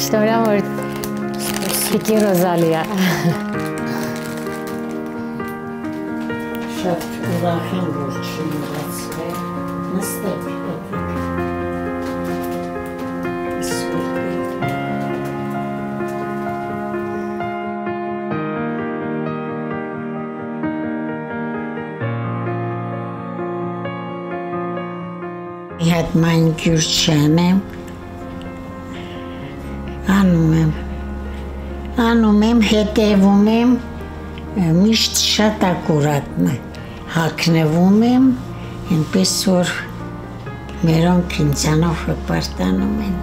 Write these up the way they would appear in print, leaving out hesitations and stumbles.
Շնորհամ որ Պիկի Ռոզալիա։ Շատ ուրախ եմ, որ չմոռացրեք, նստեք հետիկ։ Հետ մանկյուր չենեմ, անում եմ, հետևում եմ, միշտ շատ ակուրատն է, հագնվում եմ, այնպես որ մերոնք ինձանով հպարտանում են։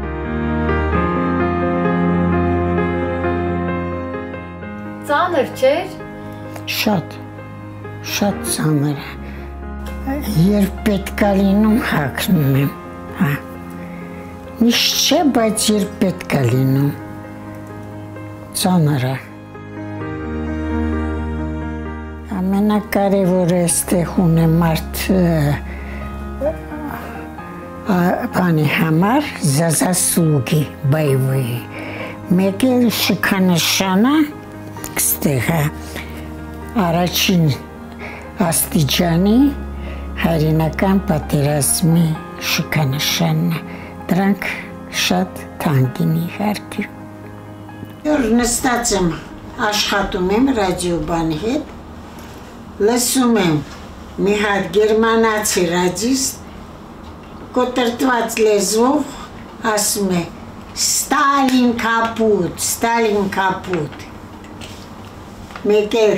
Ծանր չէր։ Շատ ծանր է։ Երբ պետք է լինում հագնում եմ, միշտ չէ, բայց երբ պետք է լինում, ծանր է։ Ամենակարևորը այստեղ ունեմ մարդ բանի համար, զազասլուգի բայվոյի։ Մեկ էլ շքանշանը, այստեղ է, առաջին աստիճանի հայրենական պատերազմի շքանշանն է, դրանք շատ թանկ են իհարկե։ Նստած եմ, աշխատում եմ ռադիոբանի հետ, լսում եմ մի հատ գերմանացի ռադիստ, կոտրտված լեզվով ասում է Ստալին կապուտ։ Մեկ էլ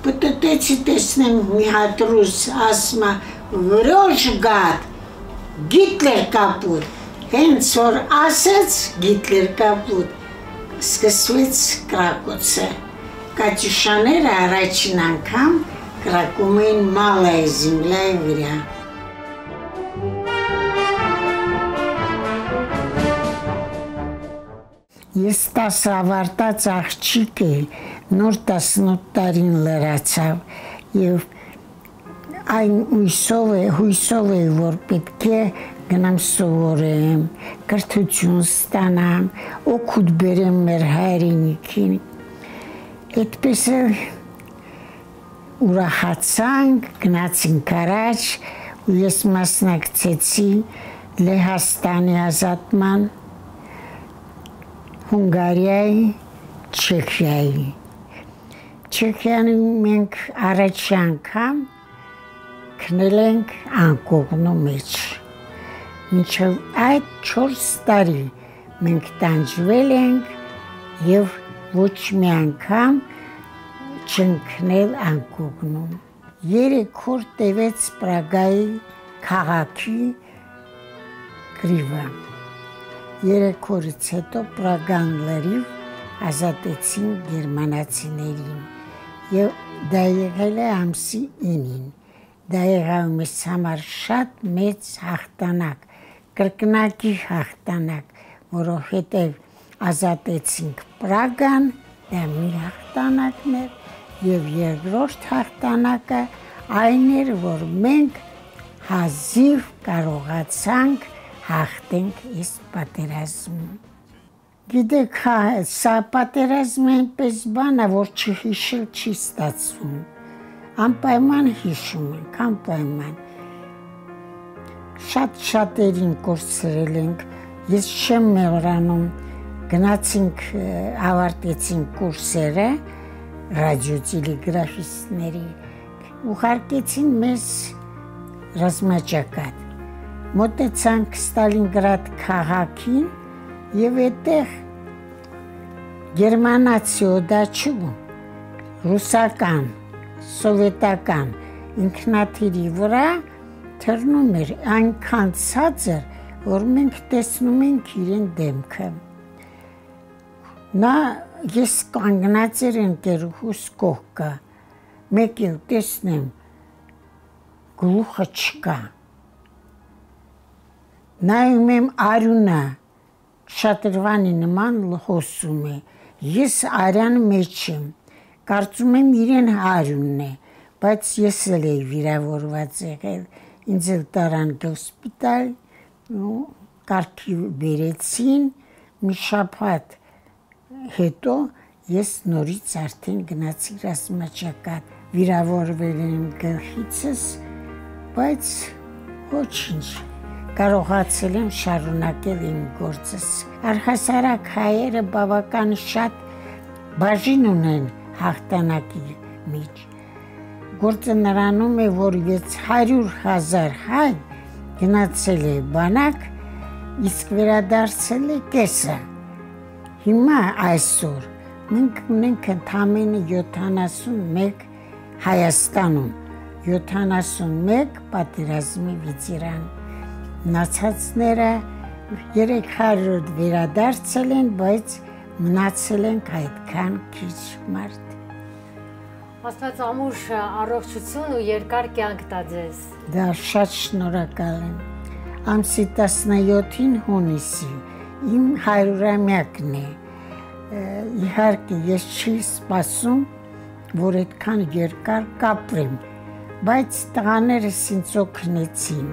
պտտեցի տեսնեմ մի հատ ռուս ասում է վրոժ գատ, Գիտլեր կապուտ, հենց որ ասեց Գիտլեր կապուտ, սկսվեց կրակոցը, կատյուշաները առաջին անգամ կրակում էին մալայի զիմլայի վրա։ Ես 10 ավարտած աղջիկ էի, նոր 18 տարին լրացավ և այն հույսով է, որ պետք է գնամ սովորեմ, կրթություն ստանամ, օգուտ բերեմ մեր հայրենիքին։ Այդպես էլ ուրախացանք, գնացինք առաջ, ու ես մասնակցեցի Լեհաստանի ազատման, Հունգարիայի, Չեխիայի։ Չեխիանում մենք առաջի անգամ քնել ենք անկողնու մեջ։ Մինչև այդ 4 տարի մենք տանջվել ենք և ոչ մի անգամ չենք քնել անկողնում։ 3 օր տևեց Պրագայի քաղաքի գրիվը։ 3 օրից հետո Պրագան լրիվ ազատեցին գերմանացիներին և դա եղել է ամսի 9-ին։ Դա եղավ մեզ համար շատ մեծ հաղթանակ, կրկնակի հաղթանակ, որովհետև ազատեցինք Պրագան, դա մի հաղթանակն էր, և երկրորդ հաղթանակը այն էր, որ մենք հազիվ կարողացանք հաղթենք այս պատերազմում։ Գիտեք, սա պատերազմը այնպես բան է, որ չհիշել չի ստացվում։ Անպայման հիշում ենք, անպայման։ Շատերին կորցրել ենք, ես չեմ մոռանում, գնացինք, ավարտեցինք կուրսերը ռադիոտելեգրաֆիստների, ուղարկեցին մեզ ռազմաճակատ։ Մոտեցանք Ստալինգրադ քաղաքին և այդտեղ գերմանացի օդաչու, ռուսական, սովետական ինքնաթիռի վրա թռնում էր այնքան ցածր, որ մենք տեսնում ենք իրեն դեմքը։ Նա ես կանգնած էր ընկերուհուս կողքը, մեկ էլ տեսնեմ գլուխը չկա։ Նայում եմ արյունը շատրվանի նման հոսում է, ես արյան մեջ եմ, կարծում եմ իրեն արյունն է, բայց ես էլ էի վիրավորված եղել, ինձ էլ տարան հոսպիտալ, կարգի բերեցին, մի շաբաթ հետո ես նորից արդեն գնացի ռազմաճակատ, վիրավորվել եմ գլխիցս, բայց ոչինչ, կարողացել եմ շարունակել իմ գործս։ Առհասարակ հայերը բավական շատ բաժին ունեն հաղթանակի մեջ։ Գործը նրանում է, որ 600,000 հայ գնացել է բանակ, իսկ վերադարձել է կեսը։ Հիմա այսօր մենք ունենք ընդամենը 71 Հայաստանում, 71 պատերազմի վետերան։ Մնացածները 300 վերադարձել են, բայց մնացել ենք այդքան քիչ մարդ։ Աստված ամուր առողջություն ու երկար կյանք տա ձեզ։ Դա շատ շնորհակալ եմ։ Ամսի 17-ին հունիսի իմ 100-ամյակն է։ Իհարկե ես չի սպասում, որ այդքան երկար կապրեմ, բայց տղաներս ինձ օգնեցին։